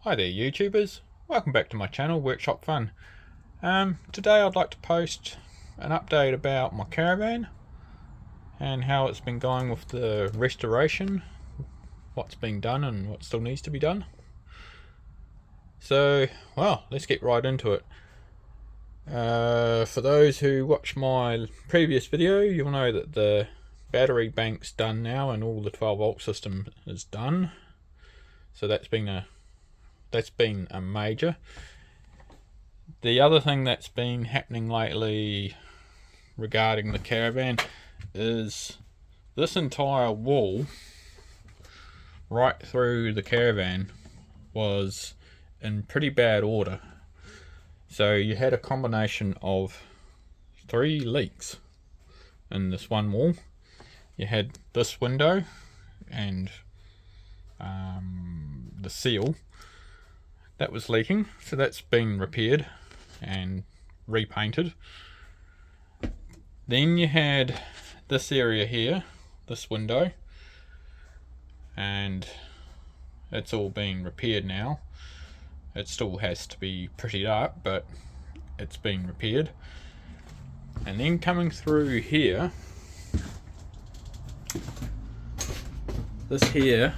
Hi there YouTubers, welcome back to my channel Workshop Fun. Today I'd like to post an update about my caravan and how it's been going with the restoration, what's been done and what still needs to be done. So, well, let's get right into it. For those who watched my previous video, you'll know that the battery bank's done now and all the 12 volt system is done. So that's been a major. The other thing that's been happening lately regarding the caravan is this entire wall right through the caravan was in pretty bad order. So you had a combination of 3 leaks in this one wall. You had this window and the seal that was leaking, so that's been repaired and repainted. Then you had this area here, this window, and it's all been repaired now. It still has to be prettied up, but it's been repaired. And then coming through here, this here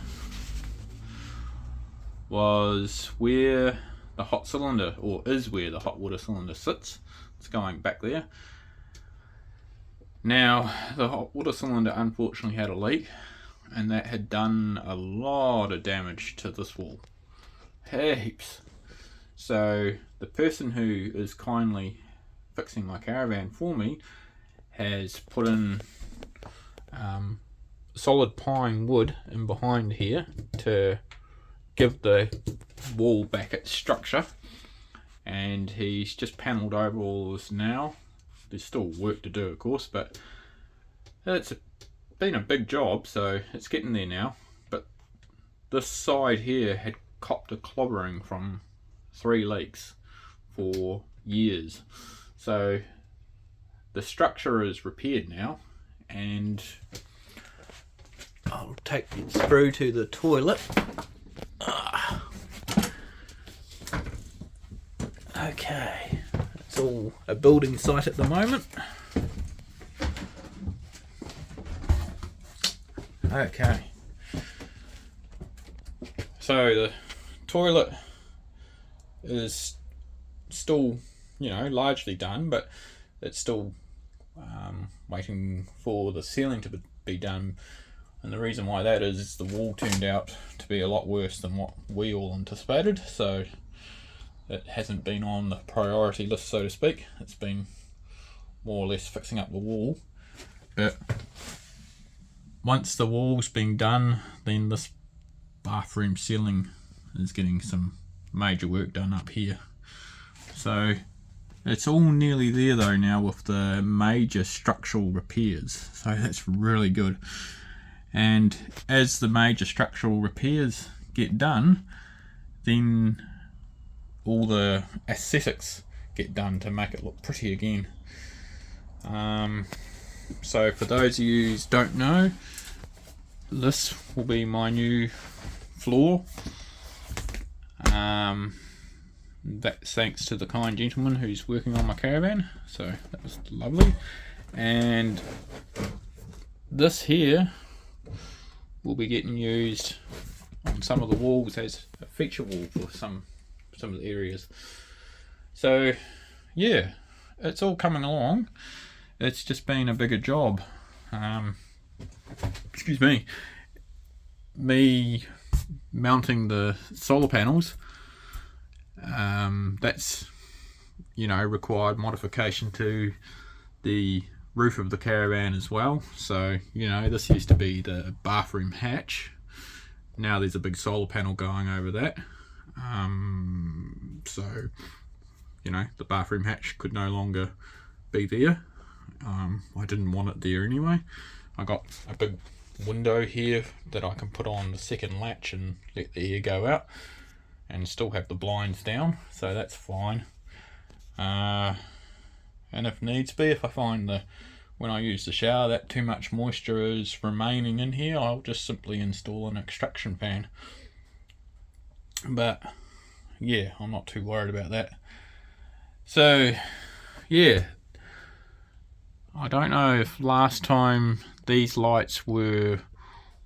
was where the hot cylinder, or is where the hot water cylinder sits. It's going back there. Now, the hot water cylinder unfortunately had a leak, and that had done a lot of damage to this wall. Heaps. So, the person who is kindly fixing my caravan for me has put in solid pine wood in behind here to give the wall back its structure, and he's just panelled over all this now. There's still work to do, of course, but it's been a big job, so it's getting there now. But this side here had copped a clobbering from 3 leaks for years, so the structure is repaired now. And I'll take it through to the toilet. Okay, it's all a building site at the moment. Okay, so the toilet is still, largely done, but it's still waiting for the ceiling to be done. And the reason why that is the wall turned out to be a lot worse than what we all anticipated, so it hasn't been on the priority list, so to speak. It's been more or less fixing up the wall. But once the wall's been done, then this bathroom ceiling is getting some major work done up here. So it's all nearly there though now with the major structural repairs, so that's really good. And as the major structural repairs get done, then all the aesthetics get done to make it look pretty again. So for those of you who don't know, this will be my new floor. That's thanks to the kind gentleman who's working on my caravan, so that was lovely. And this here will be getting used on some of the walls as a feature wall for some of the areas. So yeah, it's all coming along. It's just been a bigger job. Excuse me mounting the solar panels, that's required modification to the roof of the caravan as well. So this used to be the bathroom hatch. Now there's a big solar panel going over that. So the bathroom hatch could no longer be there. I didn't want it there anyway. I got a big window here that I can put on the second latch and let the air go out and still have the blinds down, so that's fine. And if needs be, if I find when I use the shower that too much moisture is remaining in here, I'll just simply install an extraction fan. But yeah, I'm not too worried about that. So yeah, I don't know if last time these lights were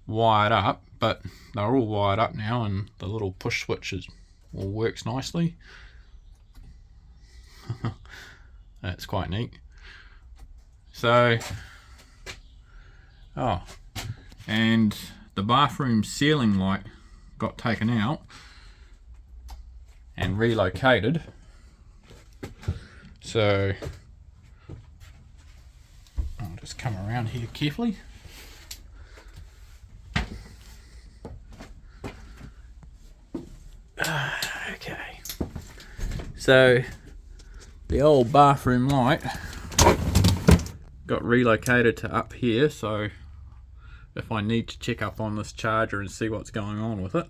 wired up, but they're all wired up now, and the little push switches all works nicely. That's quite neat. So, and the bathroom ceiling light got taken out and relocated. So I'll just come around here carefully. Okay. So the old bathroom light got relocated to up here, so if I need to check up on this charger and see what's going on with it,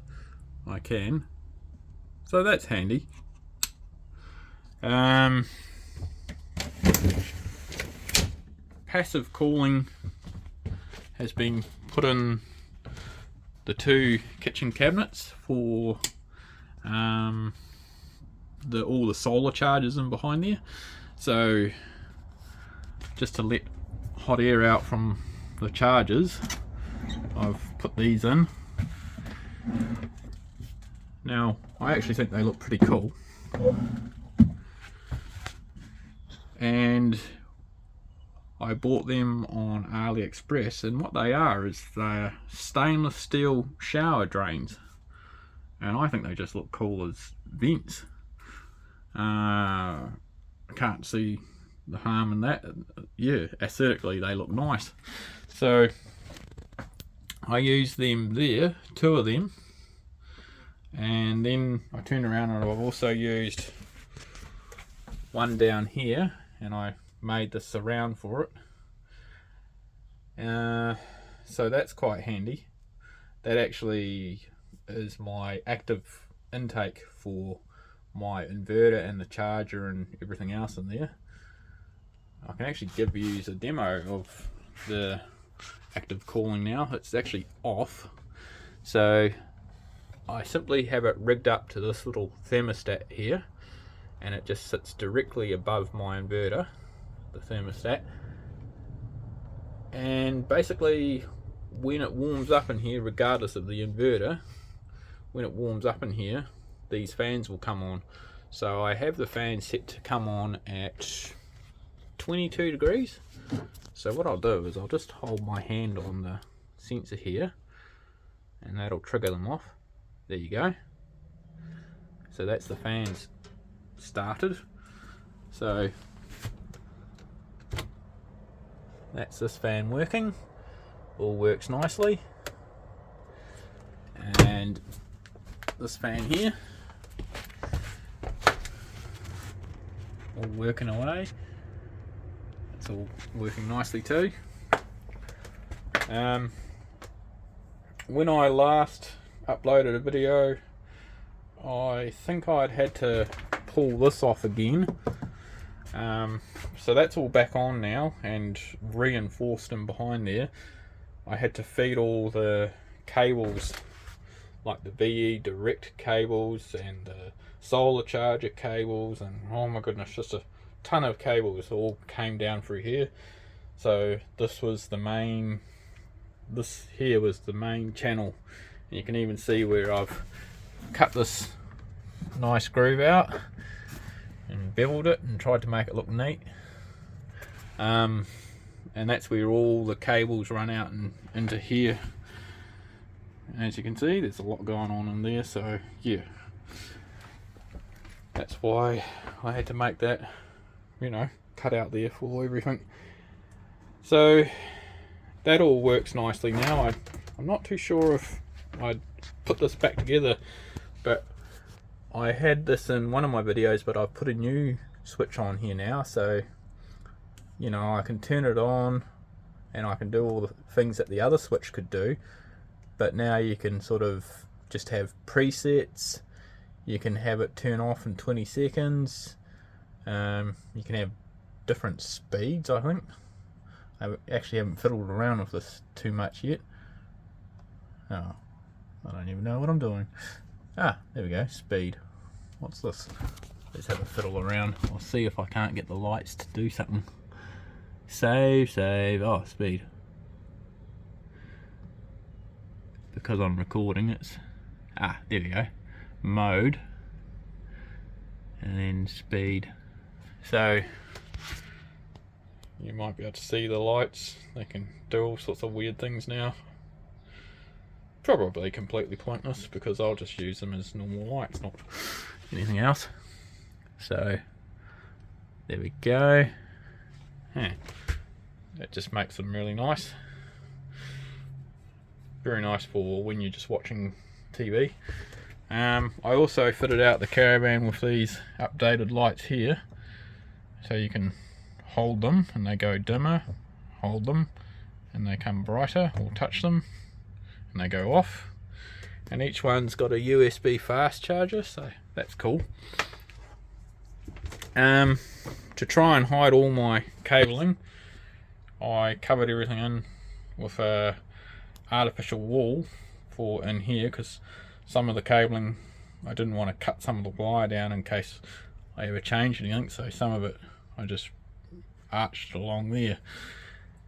I can. So that's handy. Passive cooling has been put in the two kitchen cabinets for all the solar chargers in behind there. So just to let hot air out from the chargers, I've put these in. Now I actually think they look pretty cool, and I bought them on AliExpress, and what they are is they're stainless steel shower drains, and I think they just look cool as vents. I can't see the harm in that. Yeah, aesthetically they look nice. So I used them there, 2 of them, and then I turned around and I've also used one down here, and I made the surround for it. So that's quite handy. That actually is my active intake for my inverter and the charger and everything else in there. I can actually give you a demo of the active cooling now. It's actually off, so I simply have it rigged up to this little thermostat here, and it just sits directly above my inverter, the thermostat, and basically when it warms up in here, regardless of the inverter, when it warms up in here, these fans will come on. So I have the fan set to come on at 22 degrees. So what I'll do is I'll just hold my hand on the sensor here, and that'll trigger them off. There you go. So that's the fans started. So that's this fan working. All works nicely. And this fan here, all working away. It's all working nicely too. When I last uploaded a video, I think I'd had to pull this off again. So that's all back on now and reinforced in behind there. I had to feed all the cables, like the VE direct cables and the solar charger cables, and oh my goodness, just a ton of cables all came down through here. So this was the main, this here was the main channel, and you can even see where I've cut this nice groove out and beveled it and tried to make it look neat. And that's where all the cables run out and into here. As you can see, there's a lot going on in there, so yeah, that's why I had to make that, you know, cut out there for everything. So that all works nicely now. I'm not too sure if I'd put this back together, but I had this in one of my videos, but I've put a new switch on here now, so you know, I can turn it on and I can do all the things that the other switch could do, but now you can sort of just have presets. You can have it turn off in 20 seconds. You can have different speeds, I think. I actually haven't fiddled around with this too much yet. Oh, I don't even know what I'm doing. Ah, there we go, speed. What's this? Let's have a fiddle around. I'll see if I can't get the lights to do something. Save. Oh, speed. Because I'm recording, it's... Ah, there we go. Mode. And then speed. So, you might be able to see the lights. They can do all sorts of weird things now. Probably completely pointless, because I'll just use them as normal lights, not anything else. So, there we go. It just makes them really nice. Very nice for when you're just watching TV. I also fitted out the caravan with these updated lights here, so you can hold them and they go dimmer, hold them and they come brighter, or touch them and they go off. And each one's got a USB fast charger, so that's cool. To try and hide all my cabling, I covered everything in with a artificial wall for in here, because some of the cabling, I didn't want to cut some of the wire down in case I ever changed anything, so some of it I just arched along there,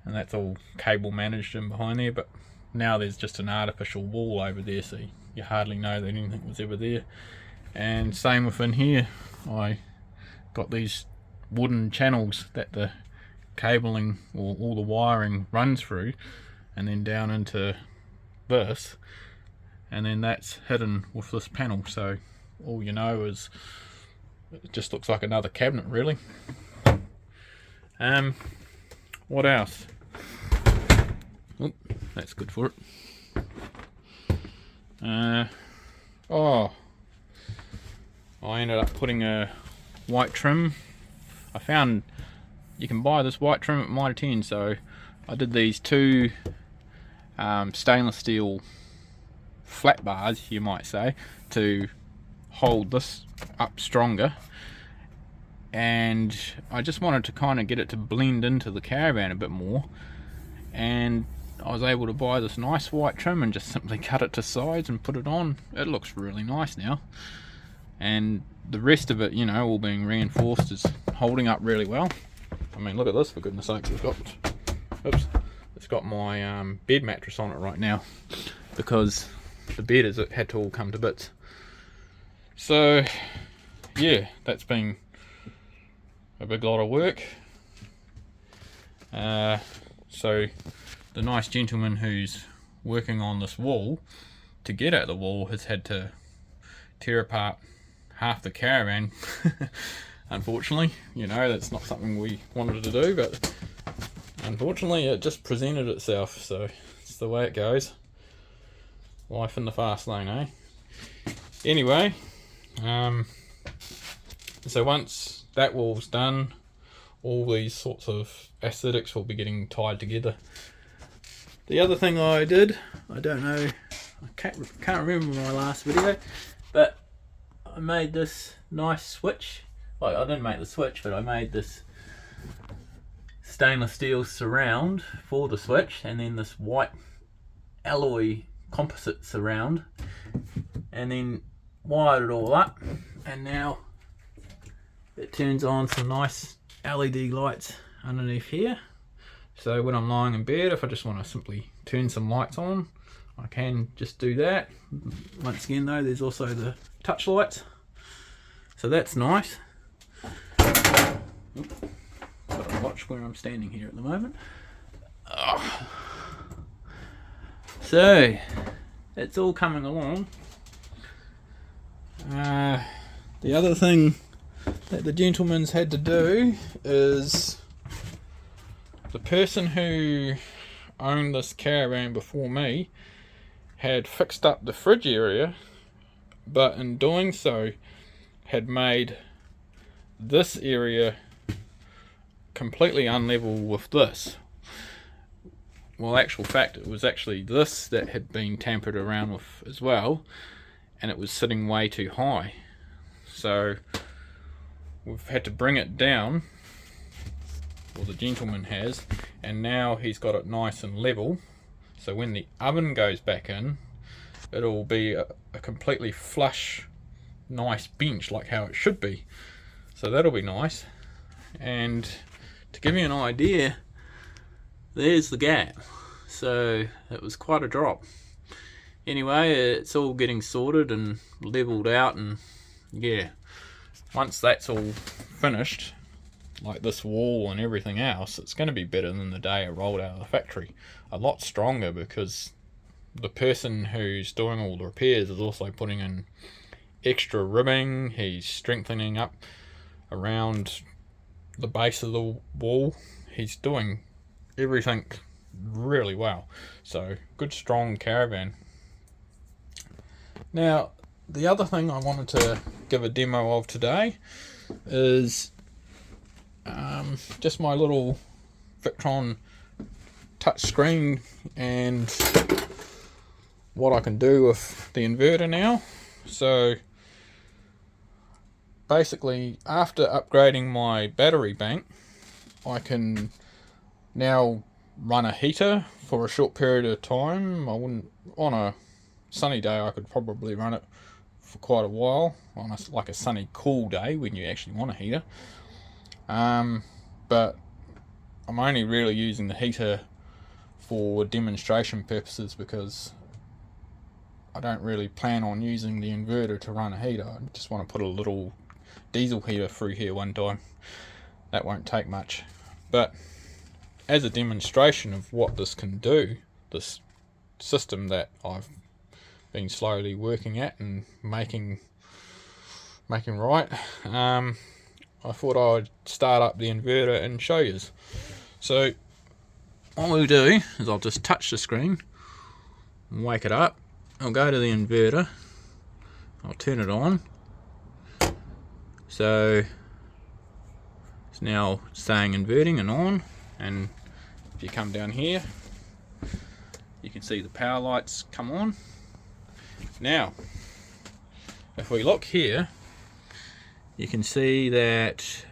and that's all cable managed in behind there. But now there's just an artificial wall over there, so you hardly know that anything was ever there. And same within here, I got these wooden channels that the cabling or all the wiring runs through, and then down into this, and then that's hidden with this panel, so all you know is it just looks like another cabinet, really. What else? Oh, that's good for it. Oh, I ended up putting a white trim. I found you can buy this white trim at Mitre 10, so I did these two stainless steel flat bars, you might say, to hold this up stronger, and I just wanted to kind of get it to blend into the caravan a bit more, and I was able to buy this nice white trim and just simply cut it to size and put it on. It looks really nice now, and the rest of it, you know, all being reinforced, is holding up really well. I mean, look at this, for goodness sakes. It's got my bed mattress on it right now, because the bed has had to all come to bits. So yeah, that's been a big lot of work. So the nice gentleman who's working on this wall, to get at the wall, has had to tear apart half the caravan. Unfortunately, you know, that's not something we wanted to do, but unfortunately it just presented itself, so it's the way it goes. Life in the fast lane, eh? Anyway, so once that wall's done, all these sorts of aesthetics will be getting tied together. The other thing I did, I don't know, I can't remember my last video, but I made this nice switch. Well, I didn't make the switch, but I made this stainless steel surround for the switch, and then this white alloy composite surround, and then wired it all up, and now it turns on some nice LED lights underneath here. So when I'm lying in bed, if I just want to simply turn some lights on, I can just do that. Once again though, there's also the touch lights, so that's nice. Gotta watch where I'm standing here at the moment. Oh. So it's all coming along. The other thing that the gentleman's had to do is, the person who owned this caravan before me had fixed up the fridge area, but in doing so had made this area completely unlevel with this. Well, actual fact, it was actually this that had been tampered around with as well, and it was sitting way too high. So we've had to bring it down, or the gentleman has, and now he's got it nice and level, so when the oven goes back in, it'll be a completely flush nice bench like how it should be. So that'll be nice. And to give you an idea, there's the gap. So it was quite a drop. Anyway, it's all getting sorted and leveled out, and yeah, once that's all finished, like this wall and everything else, it's going to be better than the day it rolled out of the factory. A lot stronger, because the person who's doing all the repairs is also putting in extra ribbing. He's strengthening up around the base of the wall. He's doing everything really well. So good strong caravan. Now the other thing I wanted to give a demo of today is just my little Victron touch screen and what I can do with the inverter now. So basically, after upgrading my battery bank, I can now run a heater for a short period of time. On a sunny day I could probably run it for quite a while, on like a sunny cool day when you actually want a heater. But I'm only really using the heater for demonstration purposes, because I don't really plan on using the inverter to run a heater. I just want to put a little diesel heater through here one time. That won't take much. But as a demonstration of what this can do, this system that I've been slowly working at and making right, I thought I'd start up the inverter and show you. So what we'll do is I'll just touch the screen and wake it up. I'll go to the inverter, I'll turn it on. So it's now saying inverting and on, and if you come down here you can see the power lights come on. Now if we look here, you can see that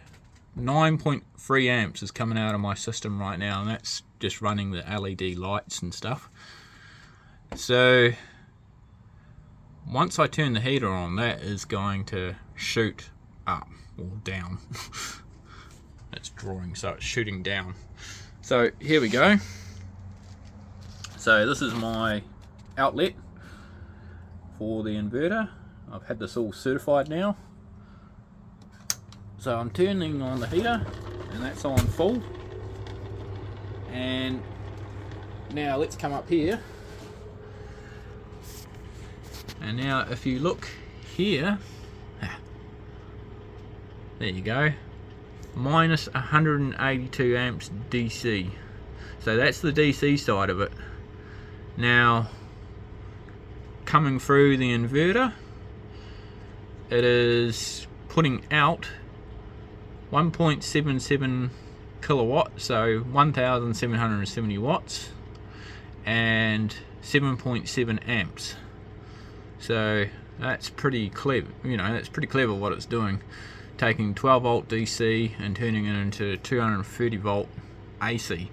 9.3 amps is coming out of my system right now, and that's just running the LED lights and stuff. So once I turn the heater on, that is going to shoot up or down. It's drawing, so it's shooting down. So here we go. So this is my outlet for the inverter. I've had this all certified now. So I'm turning on the heater, and that's on full. And now let's come up here. And now if you look here, there you go, minus 182 amps DC. So that's the DC side of it. Now coming through the inverter, it is putting out 1.77 kilowatts, so 1770 watts, and 7.7 amps. So that's pretty clever, that's pretty clever what it's doing, taking 12 volt DC and turning it into 230 volt AC.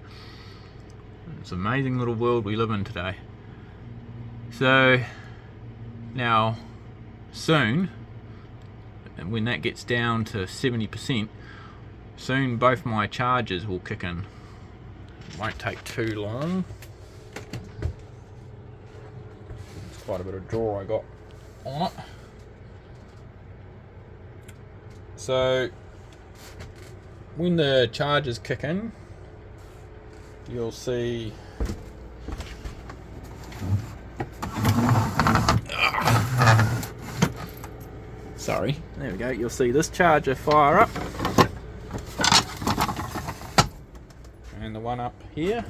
It's an amazing little world we live in today. So now soon, when that gets down to 70%, soon both my chargers will kick in. It won't take too long. It's quite a bit of draw I got on it. So when the chargers kick in, you'll see sorry, there we go, you'll see this charger fire up, and the one up here,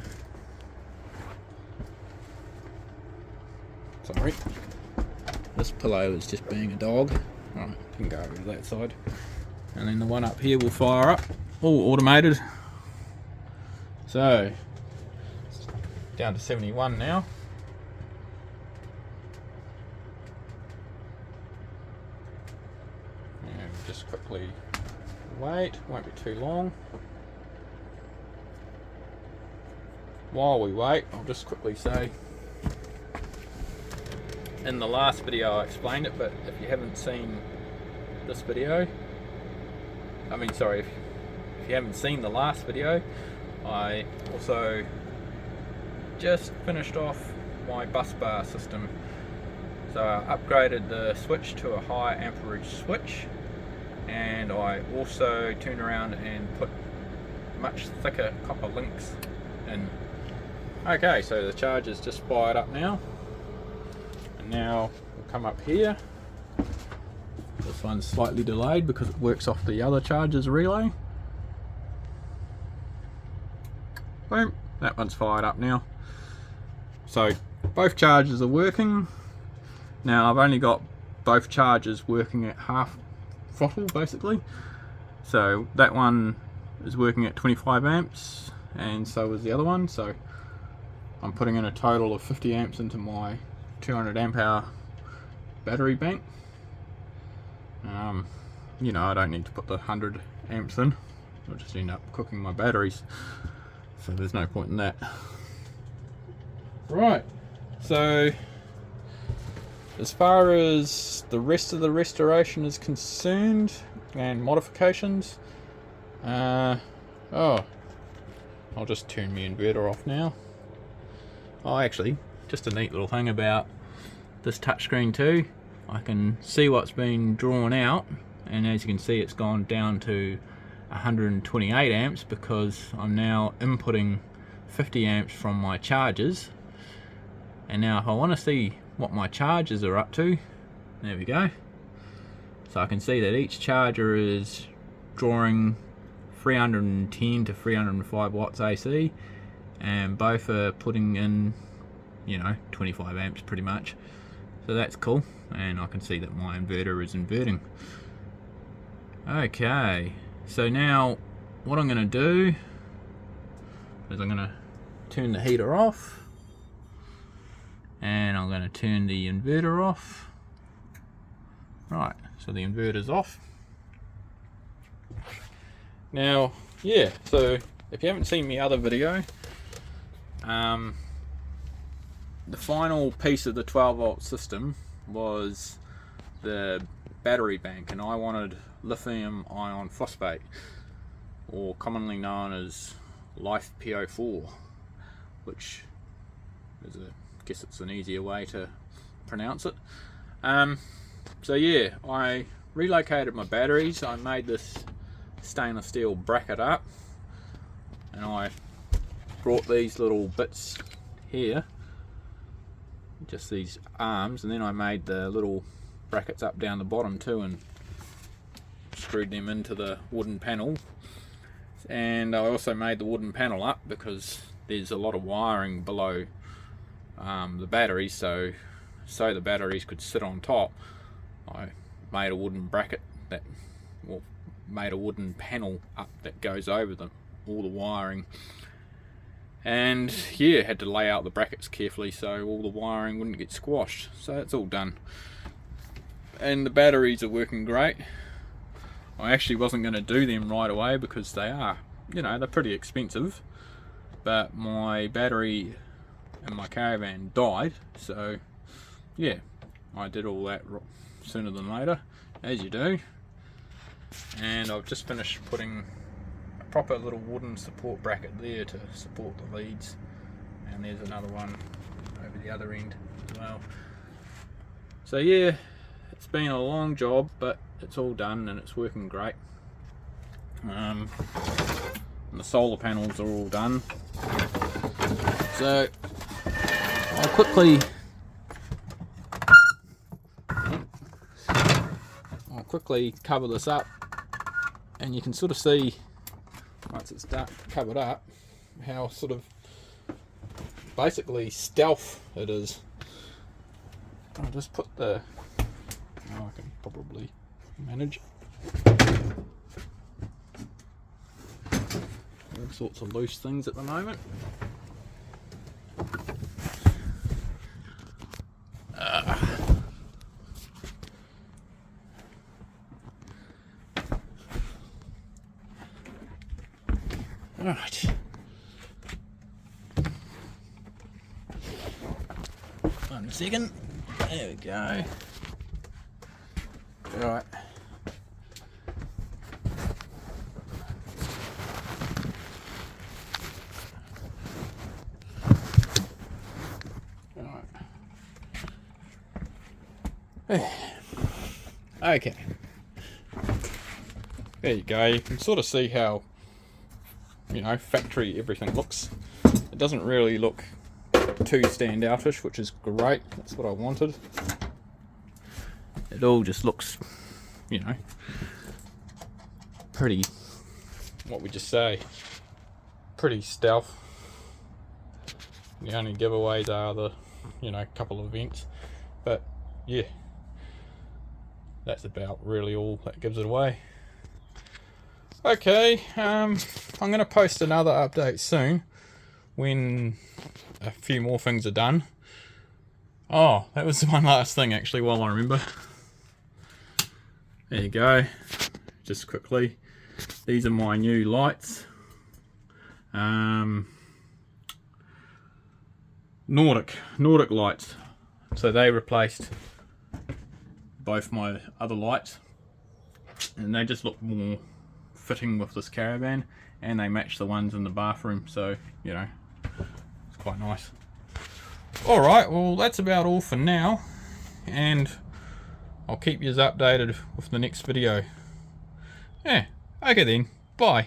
sorry, this pillow is just being a dog. Right, I can go over to that side, and then the one up here will fire up, all automated. So it's down to 71 now. Just quickly wait, won't be too long. While we wait, I'll just quickly say, in the last video I explained it, but if you haven't seen this video, if you haven't seen the last video, I also just finished off my bus bar system. So I upgraded the switch to a high amperage switch, and I also turned around and put much thicker copper links in. Okay, so the charger's just fired up now, and now we'll come up here. This one's slightly delayed because it works off the other charger's relay. Boom, that one's fired up now. So both chargers are working. Now I've only got both chargers working at half throttle basically. So that one is working at 25 amps and so is the other one. So I'm putting in a total of 50 amps into my 200 amp hour battery bank. You know, I don't need to put the 100 amps in. I'll just end up cooking my batteries. So there's no point in that. Right, so as far as the rest of the restoration is concerned and modifications, I'll just turn my inverter off now. Oh, actually, just a neat little thing about this touchscreen too, I can see what's been drawn out, and as you can see it's gone down to 128 amps because I'm now inputting 50 amps from my chargers. And now if I want to see what my chargers are up to, there we go. So I can see that each charger is drawing 310 to 305 watts AC, and both are putting in, you know, 25 amps pretty much. So that's cool, and I can see that my inverter is inverting. Okay, so now what I'm going to do is I'm going to turn the heater off, and I'm going to turn the inverter off. Right, so the inverter's off. Now, yeah, so if you haven't seen my other video, the final piece of the 12 volt system was the battery bank, and I wanted lithium ion phosphate, or commonly known as LiFePO4, which is I guess it's an easier way to pronounce it. So yeah, I relocated my batteries. I made this stainless steel bracket up, and I brought these little bits here, just these arms, and then I made the little brackets up down the bottom too and screwed them into the wooden panel. And I also made the wooden panel up because there's a lot of wiring below the batteries, so the batteries could sit on top. I made a wooden bracket that, well, made a wooden panel up that goes over all the wiring, and yeah, had to lay out the brackets carefully so all the wiring wouldn't get squashed. So that's all done, and the batteries are working great. I actually wasn't going to do them right away because they are, you know, they're pretty expensive, but my battery and my caravan died, so yeah, I did all that sooner than later, as you do. And I've just finished putting a proper little wooden support bracket there to support the leads, and there's another one over the other end as well. So yeah, it's been a long job, but it's all done and it's working great. And the solar panels are all done, so I'll quickly cover this up, and you can sort of see once it's covered up how sort of basically stealth it is. I'll just put I can probably manage all sorts of loose things at the moment. Right. One second. There we go. Right. Okay. There you go. You can sort of see how, you know, factory everything looks. It doesn't really look too standoutish, which is great. That's what I wanted. It all just looks, you know, pretty, what would you say, pretty stealth. The only giveaways are the, you know, couple of events, but yeah, that's about really all that gives it away. Okay, I'm going to post another update soon when a few more things are done. Oh, that was one last thing actually while I remember. There you go. Just quickly, these are my new lights. Nordic lights. So they replaced both my other lights, and they just look more fitting with this caravan, and they match the ones in the bathroom, so you know, it's quite nice. Alright, well that's about all for now, and I'll keep you updated with the next video. Yeah, okay then, bye.